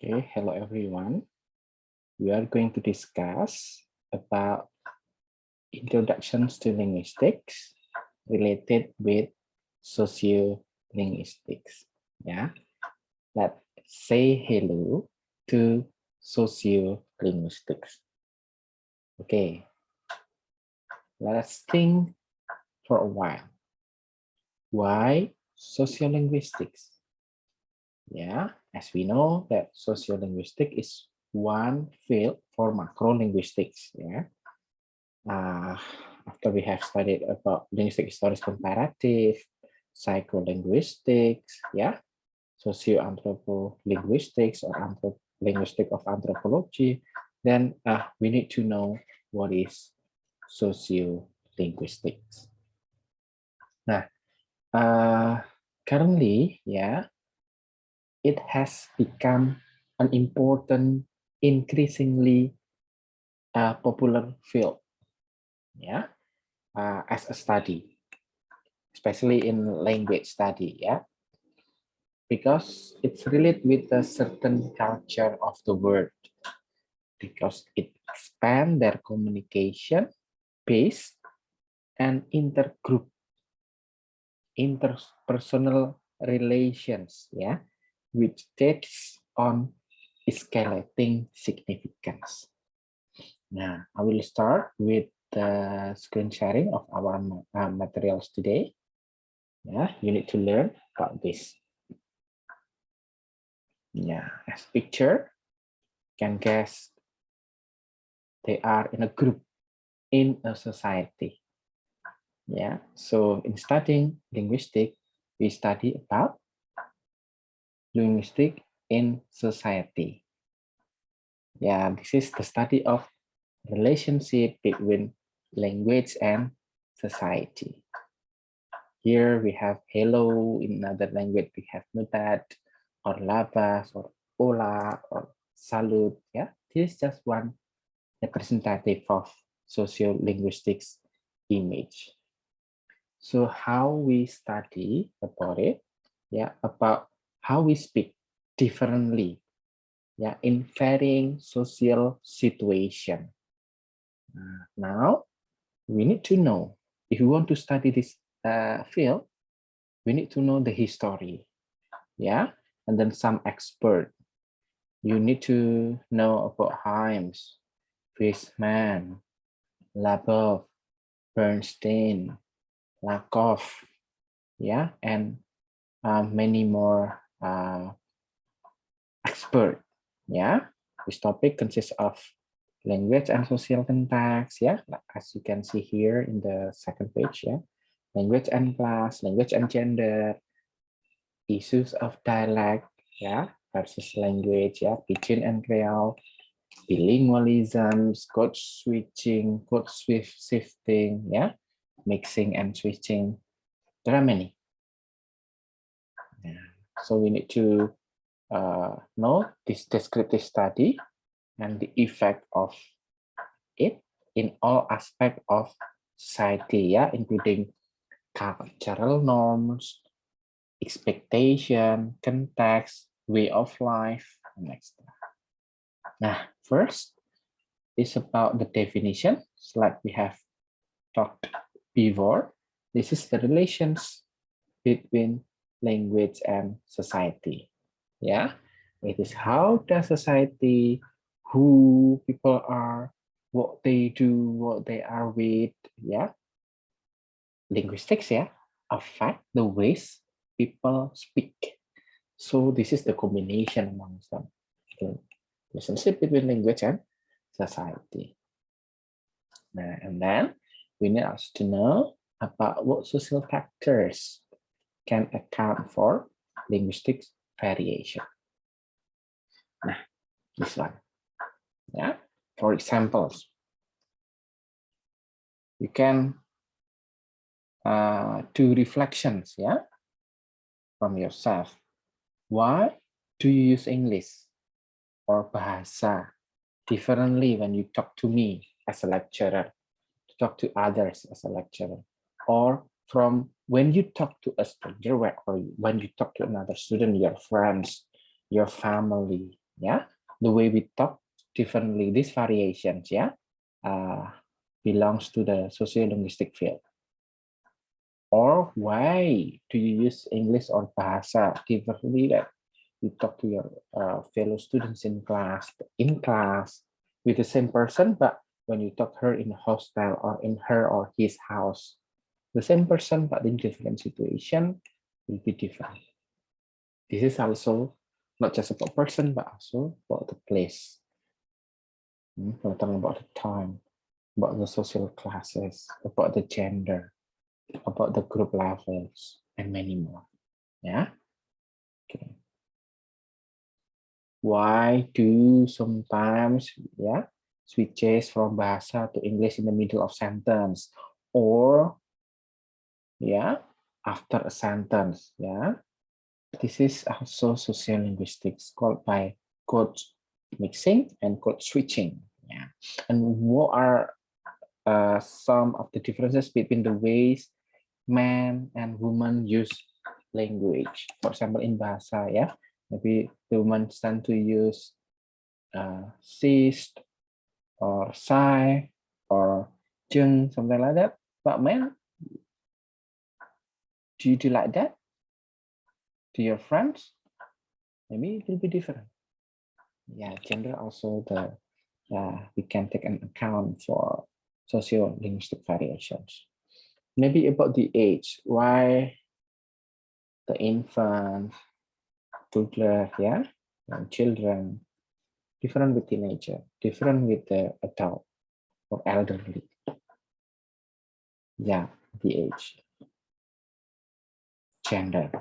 Okay, hello everyone. We are going to discuss about introductions to linguistics related with sociolinguistics. Yeah, let's say hello to sociolinguistics. Okay, let's think for a while. Why sociolinguistics? Yeah, as we know that sociolinguistics is one field for macrolinguistics. Yeah. After we have studied about linguistic historical comparative, psycholinguistics, yeah, socio-anthropolinguistics or linguistic of anthropology, then we need to know what is sociolinguistics. Nah, currently, yeah, it has become an important, increasingly popular field, yeah, as a study, especially in language study, yeah, because it's related with a certain culture of the word, because it expands their communication base and interpersonal relations, yeah, which takes on escalating significance. Now, I will start with the screen sharing of our materials today. Yeah, you need to learn about this. Yeah, as picture, can guess they are in a group in a society. Yeah, so in studying linguistics, we study about linguistics in society. Yeah, this is the study of relationship between language and society. Here we have hello, in another language we have nudat or labas or hola or salute. Yeah, this is just one representative of sociolinguistics image. So how we study about it, yeah, about how we speak differently, yeah, in varying social situation. Now we need to know, if we want to study this field, we need to know the history, yeah, and then some expert. You need to know about Himes, Fishman, Labov, Bernstein, Lakoff, yeah, and many more expert. Yeah, this topic consists of language and social context. Yeah, as you can see here in the second page. Yeah, language and class, language and gender, issues of dialect. Yeah, versus language. Yeah, pidgin and creole, bilingualisms, code switching, code shifting. Yeah, mixing and switching. There are many. Yeah. So we need to know this descriptive study and the effect of it in all aspects of society, yeah, including cultural norms, expectation, context, way of life, and etc. Now, first is about the definition, like we have talked before. This is the relations between language and society. Yeah, it is how does society, who people are, what they do, what they are with. Yeah, linguistics, yeah, affect the ways people speak. So this is the combination amongst them, the relationship between language and society. And then we need us to know about what social factors can account for linguistic variation. Nah, this one. Yeah, for examples, you can do reflections, yeah, from yourself. Why do you use English or bahasa differently when you talk to me as a lecturer, to talk to others as a lecturer, or from when you talk to a stranger or when you talk to another student, your friends, your family? Yeah, the way we talk differently, these variations, yeah, belongs to the sociolinguistic field. Or why do you use English or bahasa differently that you talk to your fellow students in class with the same person, but when you talk her in a hostel or in her or his house, the same person but in different situation will be different. This is also not just about person but also about the place. We're talking about the time, about the social classes, about the gender, about the group levels, and many more. Yeah. Okay. Why do sometimes switches from bahasa to English in the middle of sentence or after a sentence? This is also sociolinguistics called by code mixing and code switching. And what are some of the differences between the ways man and woman use language? For example, in bahasa, maybe the women tend to use ceased or sigh or jeng, something like that. But men, do you do like that to your friends? Maybe it will be different. Gender also we can take an account for sociolinguistic variations. Maybe about the age, why the infant, toddler, and children, different with teenager, different with the adult or elderly. The age, gender.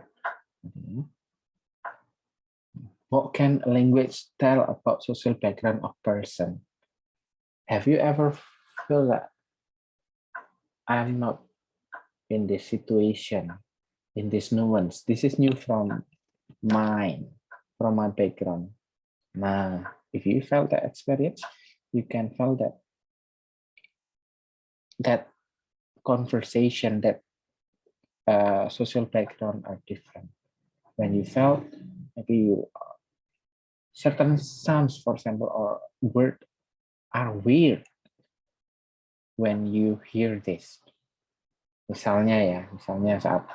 What can language tell about social background of person? Have you ever feel that I'm not in this situation, in this nuance? This is new from my background. Now, if you felt that experience, you can feel that conversation, that social background are different. When you felt maybe certain sounds, for example, or word are weird when you hear this. Misalnya saat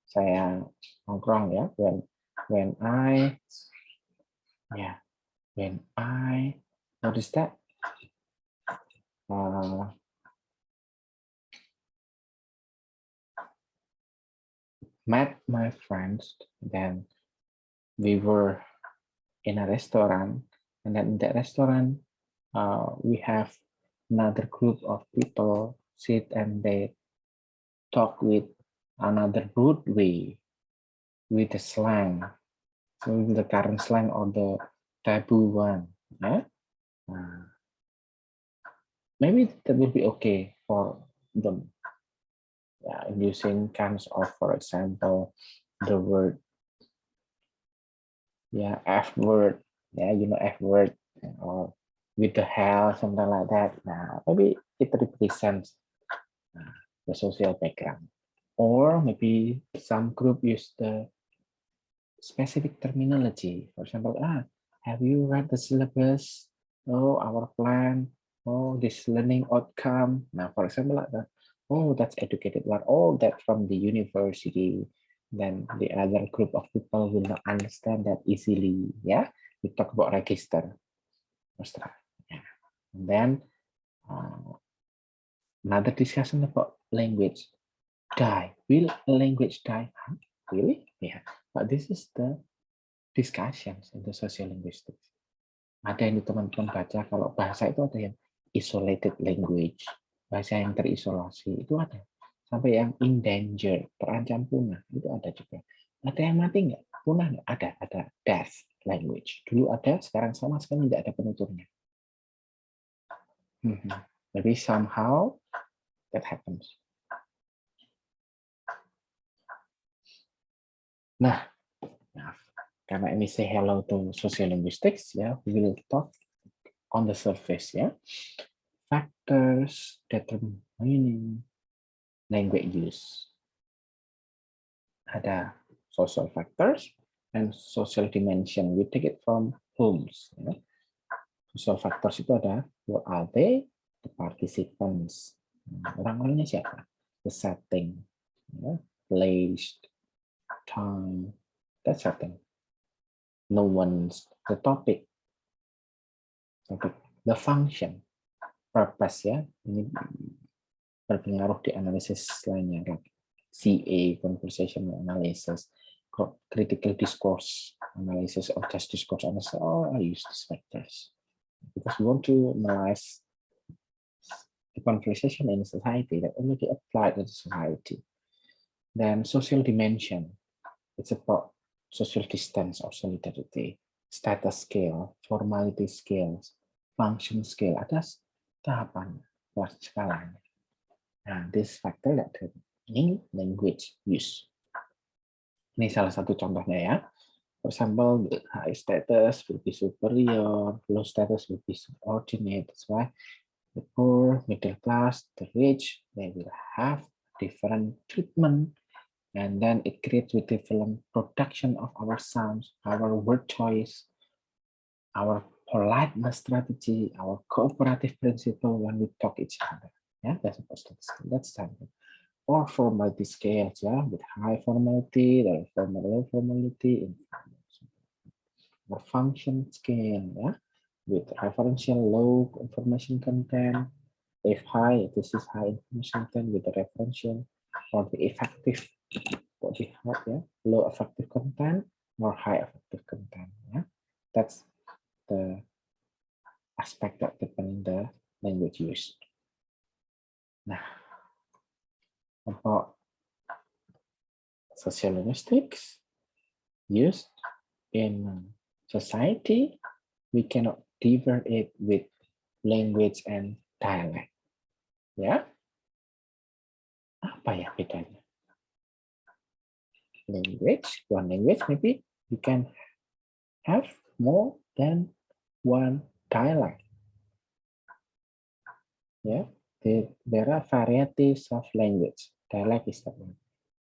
saya nongkrong when I notice that met my friends, then we were in a restaurant, and then in that restaurant we have another group of people sit and they talk with another rude way, with the slang, so with the current slang or the taboo one. Maybe that will be okay for them. Using kinds of, for example, the word F word, F word, or with the hell, something like that. Maybe it represents the social background. Or maybe some group use the specific terminology. For example, have you read the syllabus? Oh, our plan. Oh, this learning outcome. Now, for example, like that. Oh, that's educated one. Oh, that's from the university. Then the other group of people will not understand that easily. We talk about register. And then another discussion about language. Die. Will language die? Huh? Really? But this is the discussions in the sociolinguistics. Ada yang teman-teman baca, kalau bahasa itu ada yang isolated language, bahasa yang terisolasi, itu ada. Sampai yang endangered, terancam punah, itu ada juga. Ada yang mati nggak? Punah nggak? Ada death language. Dulu ada, sekarang sama sekali nggak ada penuturnya. Maybe somehow that happens. Nah, karena ini say hello to sociolinguistics, we will talk on the surface, factors determining language use. Ada social factors and social dimension. We take it from homes. Ya. Social factors itu ada, what are they? The participants. Orang-orangnya siapa? The setting, ya. Place, time, that setting. No one's the topic, the function, purpose ya. Ini berpengaruh di analisis lainnya, like CA, conversational analysis, critical discourse analysis, or just discourse analysis. Oh, I use these factors because we want to analyze the conversation in society that already applied to the society. Then social dimension, it's about social distance or solidarity, status scale, formality scales, function scale, ada tahapan, skalanya. Nah, this factor that in language use. Ini salah satu contohnya ya. For example, the high status will be superior, low status will be subordinate. That's why the poor, middle class, the rich, they will have different treatment. And then it creates with different production of our sounds, our word choice, our politeness strategy, our cooperative principle when we talk each other. Yeah, that's supposed to be. That's something. Or formality scales, yeah, with high formality, there is formal, low formality, or function scale, yeah, with referential low information content. If high, this is high information content with the referential, or the effective, what we have, yeah, low effective content or high effective content, yeah. That's the aspect that depends on the language used. Nah, about sociolinguistics used in society, we cannot differ it with language and dialect. Ya, apa ya bedanya? Language, one language, maybe you can have more than one dialect. Ya, there are varieties of language. Dialect is the one.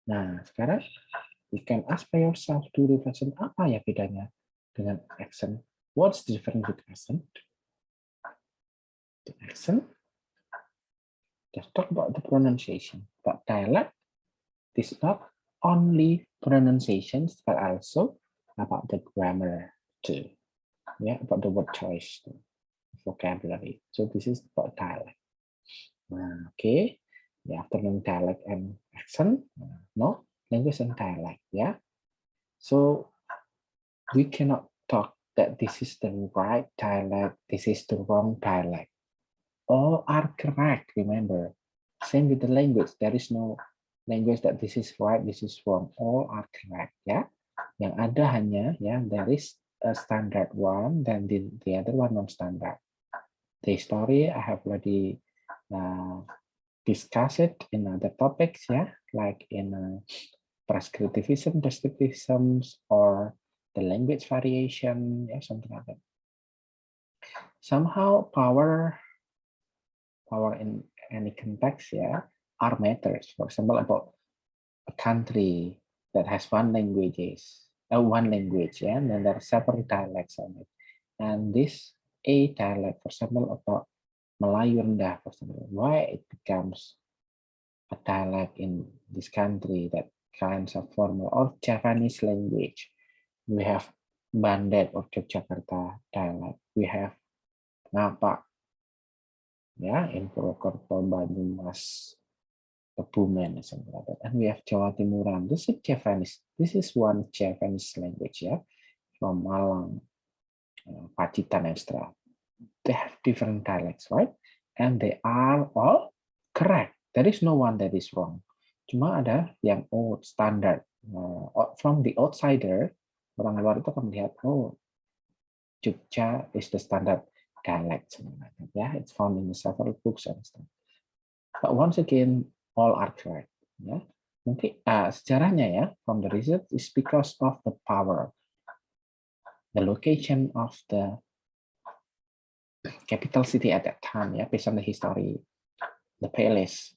Nah, sekarang you can ask by yourself to reflection, apa ya bedanya dengan accent? What's the difference with accent? The accent, just talk about the pronunciation. But dialect is not only pronunciations, but also about the grammar too. Yeah, about the word choice, vocabulary. So this is about dialect. Okay. Yeah, after knowing dialect and accent, no, language and dialect. Yeah. So we cannot talk that this is the right dialect, this is the wrong dialect. All are correct, remember. Same with the language. There is no language that this is right, this is wrong. All are correct, ya. Yang ada hanya, ya, there is a standard one, then the other one non-standard. The story I have already discussed it in other topics, ya, like in prescriptivism, descriptivisms, or the language variation, yeah, something like that. Somehow power in any context, yeah, are matters. For example, about a country that has one language, yeah, and then there are several dialects on it. And this a dialect, for example, about Melayu Rendah, for example, why it becomes a dialect in this country that kinds of formal or Japanese language. We have Bandet or Yogyakarta dialect. We have Ngapa, yeah, in Purwokerto, Banyumas, Kebumen, and something like that. And we have Jawa Timuran. This is Japanese. This is one Japanese language, yeah, from Malang, Pacitan, etc. They have different dialects, right? And they are all correct. There is no one that is wrong. Cuma ada yang standard. From the outsider, orang luar itu akan melihat, oh, Jogja is the standard dialect. Yeah, it's found in several books and stuff. But once again, all are correct. Ya, mungkin sejarahnya ya, from the research is because of the power, the location of the capital city at that time. Yeah, based on the history, the palace.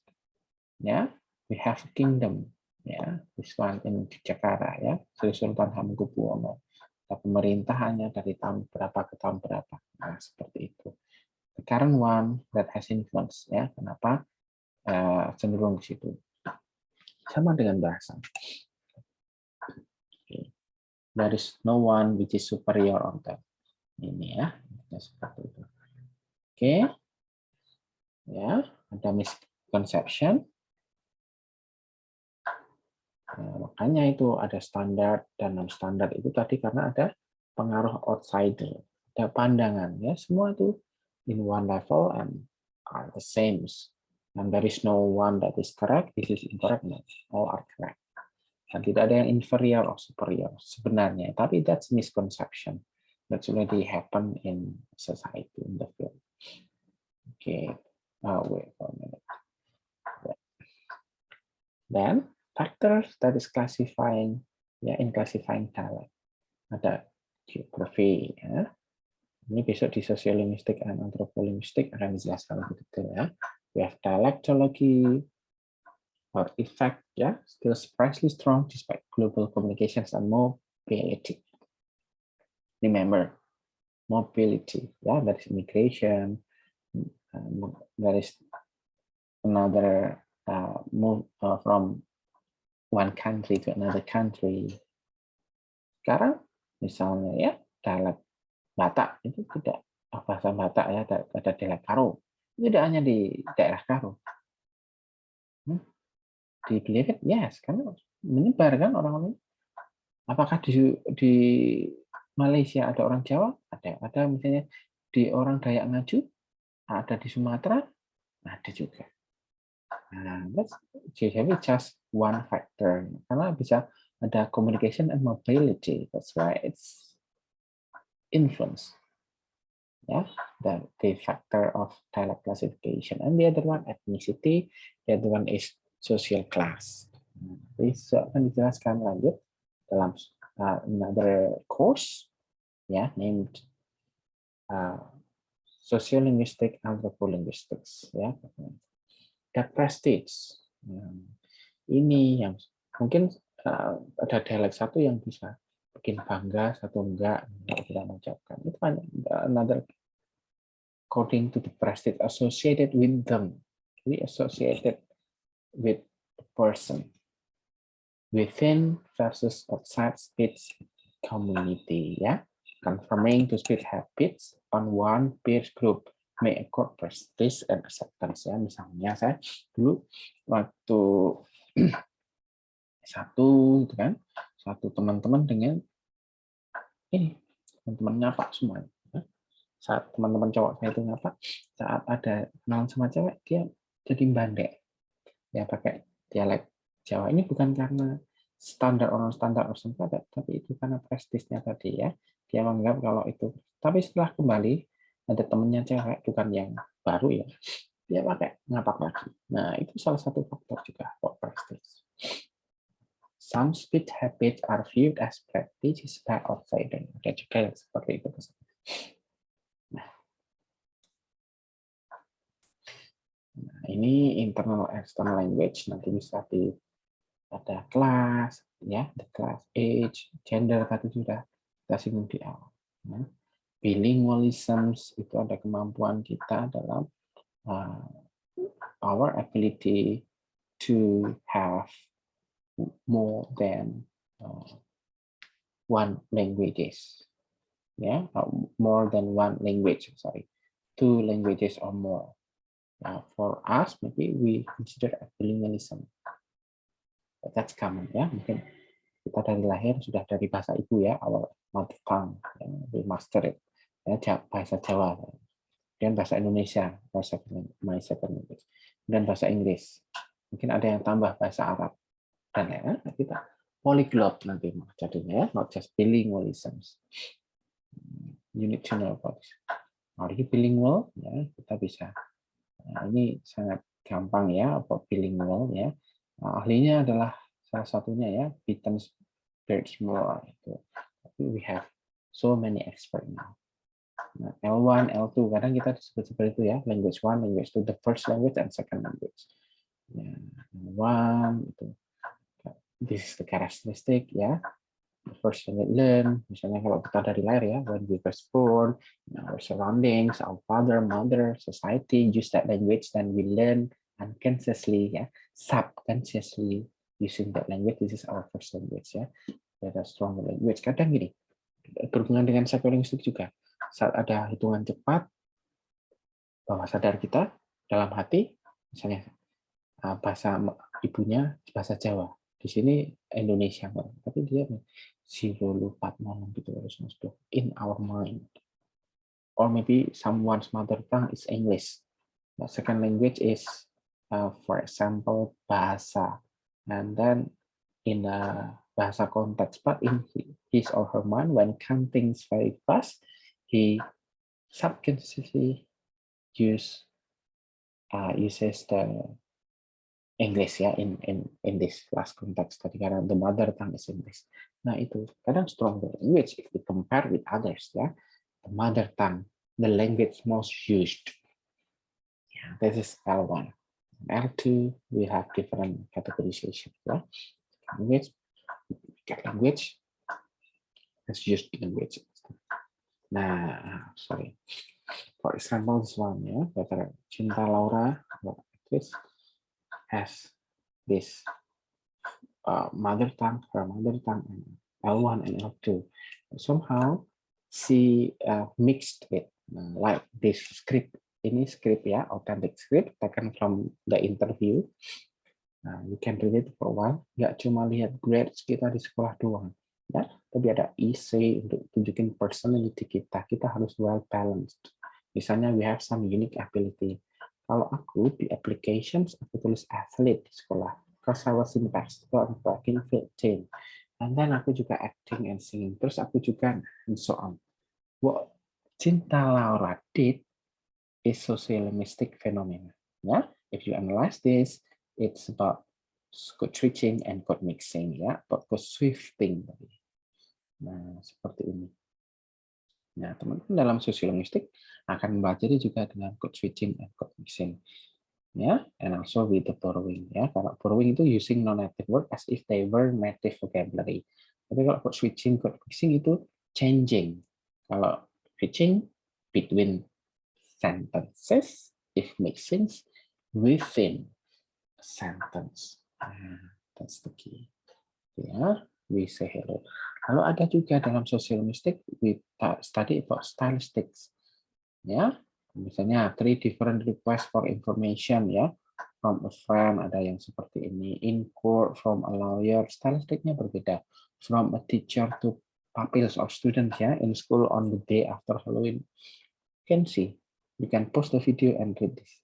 Yeah, we have a kingdom. Ya, this one in Jakarta ya, Sri Sultan Hamengkubuwono. Pemerintahannya dari tahun berapa ke tahun berapa. Nah, seperti itu. The current one that has influence ya. Kenapa cenderung ke situ? Sama dengan bahasa. Okay. There is no one which is superior on that. Ini ya, seperti itu. Oke. Ya, ada misconception. Nah, makanya itu ada standar dan non standar itu tadi karena ada pengaruh outsider, ada pandangan ya, semua itu in one level and are the same. And there is no one that is correct, this is incorrect, no, all are correct. Dan tidak ada yang inferior or superior sebenarnya, tapi that's misconception. That's already happen in society in the field. Okay, wait for a minute. Then factors that is classifying ya, in classifying dialect. Ada geografi ya. Ini besok di Sociolinguistics and Anthropolinguistics akan dijelaskan lebih detail ya. We have dialectology or effect ya, still surprisingly strong despite global communications and mobility. Remember, mobility ya, that is immigration, there is another move from one country to another country. Sekarang misalnya ya dialek Batak itu tidak bahasa Batak ya, ada dialek Karo. Itu tidak hanya di daerah Karo. Di Believit, yes, karena menyebar kan orang-orang. Apakah di Malaysia ada orang Jawa? Ada misalnya di orang Dayak Ngaju, ada di Sumatera, ada juga. Nah, that's just one factor. Karena bisa ada communication and mobility. That's why it's influence. Yeah, the factor of dialect classification. And the other one ethnicity. The other one is social class. Ini akan dijelaskan lanjut dalam another course, ya, named Sociolinguistics Anthropolinguistics. Ya, the prestige. Ini yang mungkin ada dialek satu yang bisa bikin bangga, satu enggak, kita mengucapkan. Itu another according to the prestige associated with them. Jadi associated with the person. Within versus outside speech community, ya. Confirming to speech habits on one peer group may accord prestige and acceptance, ya. Misalnya saya dulu waktu satu itu kan, satu teman-teman dengan ini teman-teman nyapa semua. Saat teman-teman cowok saya itu nyapa, saat ada kenalan sama cewek dia jadi bandek. Ya pakai dialek Jawa. Ini bukan karena standar orang standar tersebut, tapi itu karena prestisnya tadi ya. Dia menganggap kalau itu. Tapi setelah kembali ada temennya cewek, bukan yang baru ya. Dia pakai ngapak lagi. Nah itu salah satu faktor juga for prestige. Some speech habits are viewed as practices by outsider. Ada juga yang seperti itu. Nah, ini internal external language nanti bisa ada kelas, ya, the class, age, gender tadi sudah kita singgung di awal. Ya. Bilingualisms itu ada kemampuan kita dalam our ability to have more than one languages, ya, more than one language, sorry, 2 languages or more. Now, for us, maybe we consider a bilingualism. That's common, ya. Mungkin kita dari lahir sudah dari bahasa ibu ya, our mother tongue, ya. We master it. Ya, bahasa Jawa, dan bahasa Indonesia, my second language, dan bahasa Inggris. Mungkin ada yang tambah bahasa Arab, dan ya kita polyglot nanti jadinya ya, not just bilingualisms. You need to know about this. Nah, ini bilingual, ya kita bisa. Nah, ini sangat gampang ya, about bilingual ya. Nah, ahlinya adalah salah satunya ya, Beaton's Birchmore itu. Tapi we have so many expert now. Nah, L1, L2 kadang kita disebut seperti itu ya, language 1, language 2, the first language and second language. Ya, L1 itu this is the characteristic ya. The first thing we learn, misalnya kalau kita dari lahir ya, when we first born, our surroundings, our father, mother, society use that language, then we learn unconsciously ya, subconsciously using that language. This is our first language ya. Ada strong language. Kadang gini, berhubungan dengan psycholinguistic juga. Saat ada hitungan cepat, bawah sadar kita dalam hati, misalnya bahasa ibunya bahasa Jawa, di sini Indonesia, tapi dia 046 gitu harus masuk in our mind. Or maybe someone's mother tongue is English. The second language is, for example, bahasa, and then in a bahasa konteks, but in his or her mind, when counting very fast, he subconsciously uses the English ya in this last context tadi karena the mother tongue is English. Nah itu kadang stronger language if we compare with others ya. The mother tongue, the language most used. Yeah, this is L1. L2 we have different categorization ya. Language, let's use language. Nah, sorry. For example, this one ya, better Cinta Laura, this has this mother tongue, her mother tongue, and L1 and L2. Somehow she mixed it, like this script. Ini script ya, authentic script taken from the interview. You can read it for a while. Nggak cuma lihat grades kita di sekolah doang, ya. Tapi ada essay untuk tunjukin personality kita. Kita harus well balanced. Misalnya we have some unique ability. Kalau aku di applications aku tulis athlete di sekolah. Because I was in basketball and track and field team. And then aku juga acting and singing. Terus aku juga and so on. What Cinta Laura did is sociolinguistic phenomena. Ya, if you analyze this, it's about code switching and code mixing. Ya, about code shifting. Nah, seperti ini. Nah, teman-teman dalam sociolinguistic akan mempelajari juga dengan code switching and code mixing. Ya, and also with the borrowing. Ya, kalau borrowing itu using non-native word as if they were native vocabulary. Tapi kalau code switching, code mixing itu changing. Kalau switching between sentences, if mixing within a sentence. That's the key. Ya, we say hello. Lalu ada juga dalam sociolinguistics we study about stylistics. Ya, misalnya 3 different requests for information ya. From a friend ada yang seperti ini, in court from a lawyer, stylistiknya berbeda. From a teacher to pupils or students ya, in school on the day after Halloween. You can see, you can post the video and read this.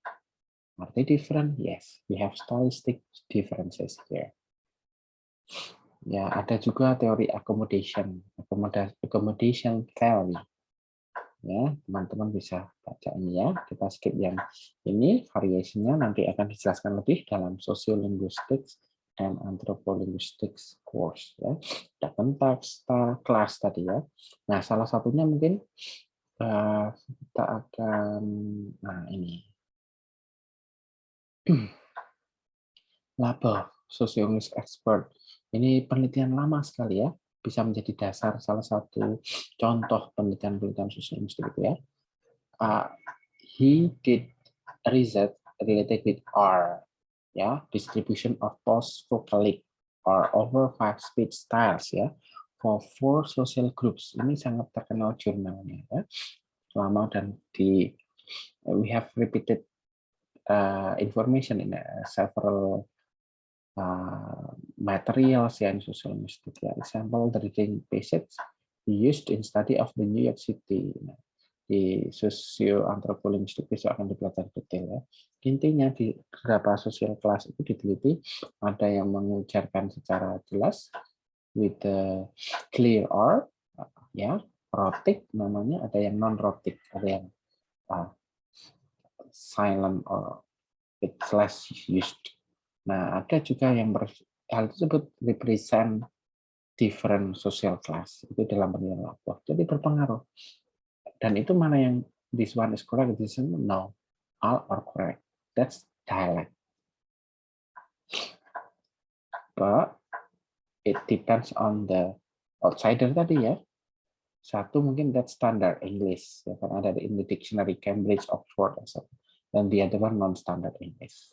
Are they different? Yes, we have stylistic differences here. Ya, ada juga teori accommodation theory. Ya, teman-teman bisa baca ini ya. Kita skip yang ini, variasinya nanti akan dijelaskan lebih dalam Sociolinguistics and Anthropolinguistics course ya. Ada konteks, style, class tadi ya. Nah, salah satunya mungkin kita akan ini. Label sociolinguistic expert. Ini penelitian lama sekali ya, bisa menjadi dasar salah satu contoh penelitian sociolinguistik itu ya. He did research related with R, ya, distribution of post-vocalic or over 5 speech styles ya, for 4 social groups. Ini sangat terkenal jurnalnya ya, lama dan we have repeated information in several materials yang sociolinguistic ya. Example, the reading passage used in study of the New York City. Nah, di socio-anthropolinguistik besok akan dipelajari detail ya. Intinya di beberapa social class itu diteliti, ada yang mengucapkan secara jelas with the clear R ya, rhotic namanya, ada yang non rhotic, ada yang silent or it's less used. Nah, ada juga yang hal tersebut represent different social class. Itu dalam penelitian lapor. Jadi berpengaruh. Dan itu mana yang this one is correct, this one no. All are correct. That's dialect. But it depends on the outsider tadi ya. Satu mungkin that standard English, ya kan ada in the dictionary Cambridge, Oxford, dan the other one non-standard English.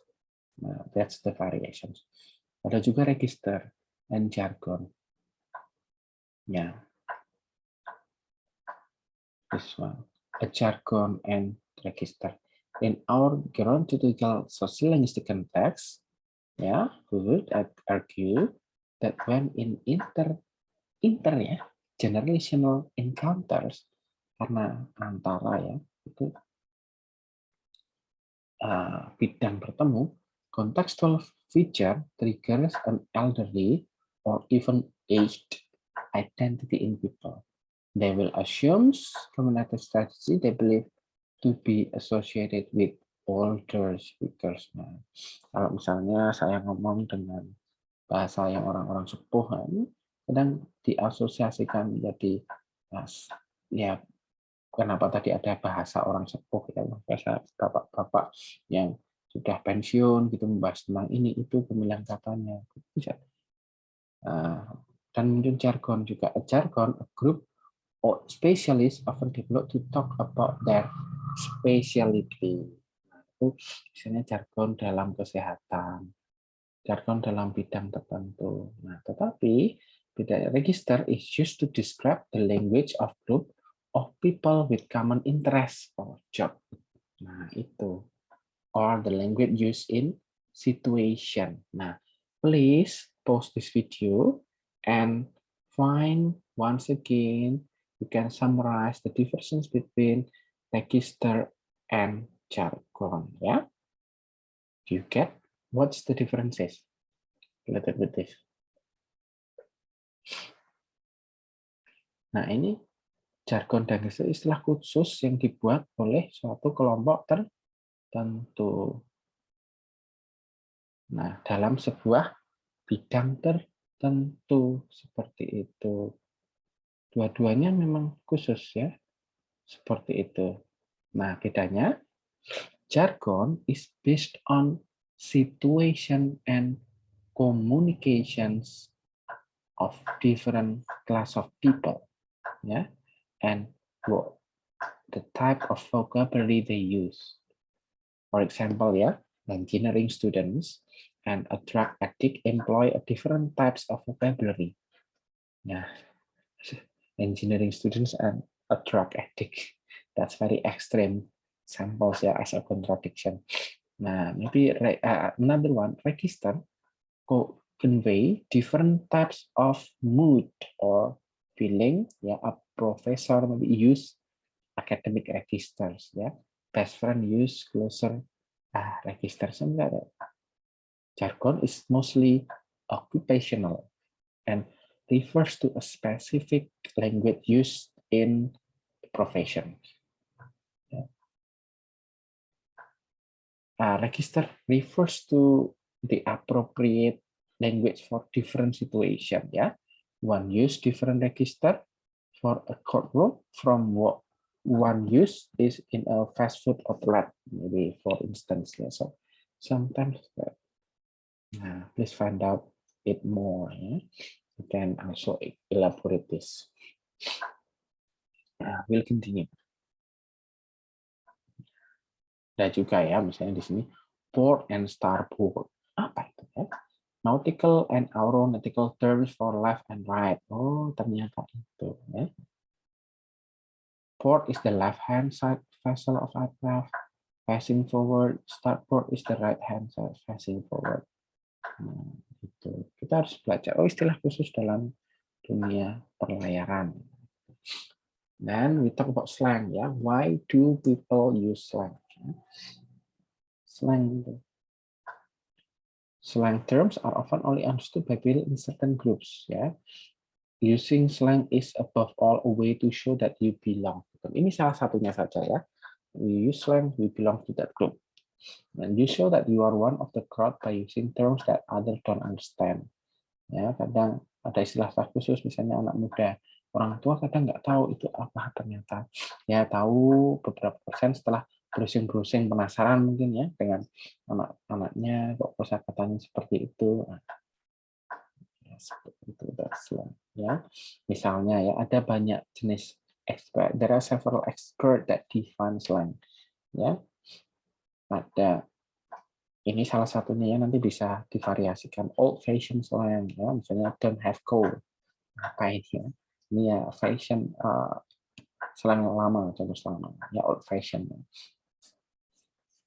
Nah, that's the variations. Ada juga register and jargon. Ya, this one, a jargon and register. In our grammatical sociolinguistic context, yeah, we would argue that when in inter ya, generational encounters, karena antara ya itu bidang bertemu, contextual feature triggers an elderly or even aged identity in people. They will assume communicative strategy they believe to be associated with older speakers. Nah, kalau misalnya saya ngomong dengan bahasa yang orang-orang sepuh, kadang diasosiasikan menjadi ya kenapa tadi ada bahasa orang sepuh ya, bahasa bapak-bapak yang sudah pensiun gitu membahas tentang ini itu pemilihan katanya bisa. Dan mungkin jargon juga, a jargon, a group or specialist often develop to talk about their specialty. Itu misalnya jargon dalam kesehatan, jargon dalam bidang tertentu. Nah, tetapi bidang register is used to describe the language of group of people with common interest or job. Nah, itu. Or the language used in situation. Nah, please pause this video and find once again, you can summarize the differences between register and jargon. Yeah, do you get what's the differences related with this? Nah, ini jargon dan register istilah khusus yang dibuat oleh suatu kelompok tertentu. Nah, dalam sebuah bidang tertentu seperti itu. Dua-duanya memang khusus ya, seperti itu. Nah, bedanya jargon is based on situation and communications of different class of people, ya, and what the type of vocabulary they use. For example, ya, engineering students and a drug addict employ a different types of vocabulary. Nah, engineering students and a drug addict. That's very extreme samples ya as a contradiction. Nah, maybe another one, register convey different types of mood or feeling. Ya, a professor maybe use academic registers. Ya, best friend use closer registers. Jargon is mostly occupational and refers to a specific language used in the profession. Register refers to the appropriate language for different situation. Yeah, one use different register for a courtroom from what one use is in a fast food outlet, maybe for instance. Yeah, so sometimes. Please find out it more. Ya. You can also elaborate this. We'll continue. Ada juga ya, misalnya di sini port and starboard. Apa itu ya? Nautical and aeronautical terms for left and right. Oh, ternyata itu. Ya. Port is the left-hand side vessel of aircraft facing forward. Starboard is the right-hand side facing forward. Nah, itu kita harus belajar istilah khusus dalam dunia perlayaran. Then we talk about slang ya. Why do people use slang? Slang terms are often only understood by people in certain groups ya. Using slang is above all a way to show that you belong. Ini salah satunya saja ya. We use slang, we belong to that group. And you show that you are one of the crowd by using terms that others don't understand. Ya, kadang ada istilah khusus, misalnya anak muda, orang tua kadang nggak tahu itu apa ternyata. Ya tahu beberapa persen setelah browsing-browsing penasaran mungkin ya dengan anak-anaknya kok kosakatanya seperti itu. Itu slang ya. Misalnya ya ada banyak jenis expert. There are several experts that define slang ya. Ada ini salah satunya ya, nanti bisa divariasikan old fashion slang ya, misalnya don't have cold. Apa ini ya? Ini ya fashion slang lama, contoh lama ya, old fashion.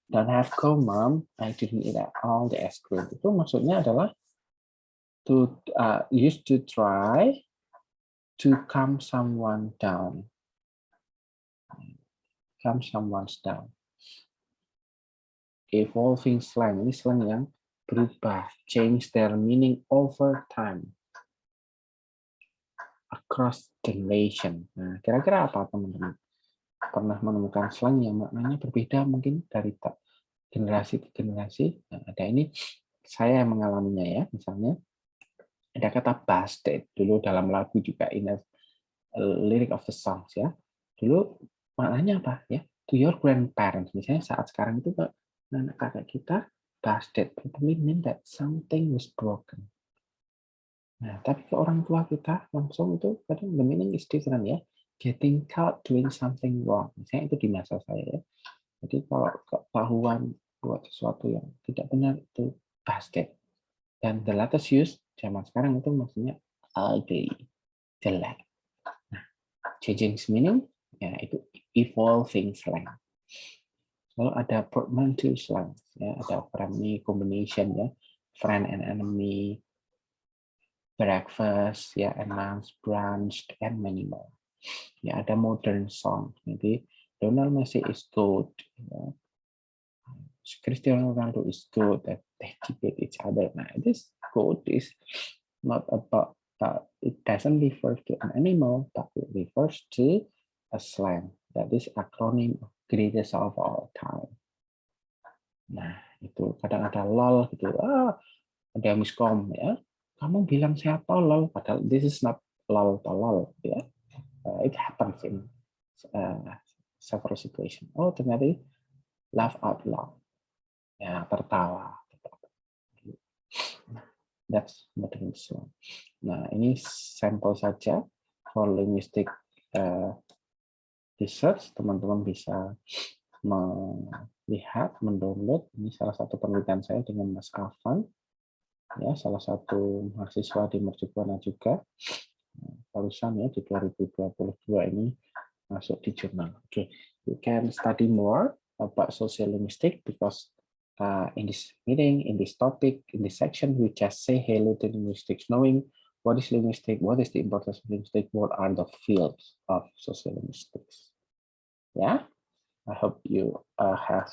Don't have cold, mom. I didn't eat all the ice cream. Itu maksudnya adalah to used to try to calm someone down. Calm someone's down. Evolving slang, ini slang yang berubah, change their meaning over time, across generation. Nah, kira-kira apa teman-teman? Pernah menemukan slang yang maknanya berbeda mungkin dari generasi ke generasi? Nah, ada ini, saya yang mengalaminya ya, misalnya ada kata bastard dulu dalam lagu juga, in a lyric of the songs ya. Dulu maknanya apa ya? To your grandparents, misalnya saat sekarang itu anak kakak kita, bastard probably mean that something was broken. Nah, tapi ke orang tua kita langsung itu kadang the meaning is different ya. Getting caught doing something wrong. Misalnya itu di masa saya ya. Jadi kalau ketahuan buat sesuatu yang tidak benar itu bastard. Dan the latest use zaman sekarang itu maksudnya ugly, jelek. Nah, changing meaning ya itu evolving slang. Lalu ada portmanteau slang ya, ada friendly combination ya, friend and enemy, breakfast ya, announce, brunch, and many more. Ya ada modern song. Jadi Lionel Messi is good. Ya. Cristiano Ronaldo is good. That they debate each other. Nah, this good is not about it doesn't refer to an animal, but it refers to a slang. That is acronym of greatest of all time. Nah, itu kadang ada lol gitu. Ada miskom ya. Kamu bilang saya tolol, padahal this is not lol tolol ya. It happens in several situations. Oh, ternyata laugh out loud. Ya, tertawa. That's modern slang. Nah, ini sampel saja for linguistic research. Teman-teman bisa melihat, mendownload. Ini salah satu penelitian saya dengan Mas Afan, ya, salah satu mahasiswa di Mercubuana juga. Barusan ya di 2022 ini masuk di jurnal. Okay, you can study more about sociolinguistics because in this meeting, in this topic, in this section, we just say hello to linguistics, knowing what is linguistics, what is the importance of linguistics, what are the fields of sociolinguistics. Yeah, I hope you have.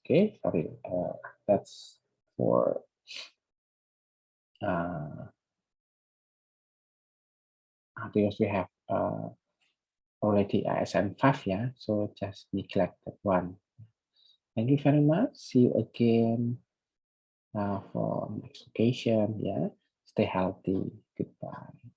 Okay, sorry, that's for. Because we have already ISN 5, yeah, so just neglect that one. Thank you very much. See you again for next occasion. Yeah, stay healthy. Goodbye.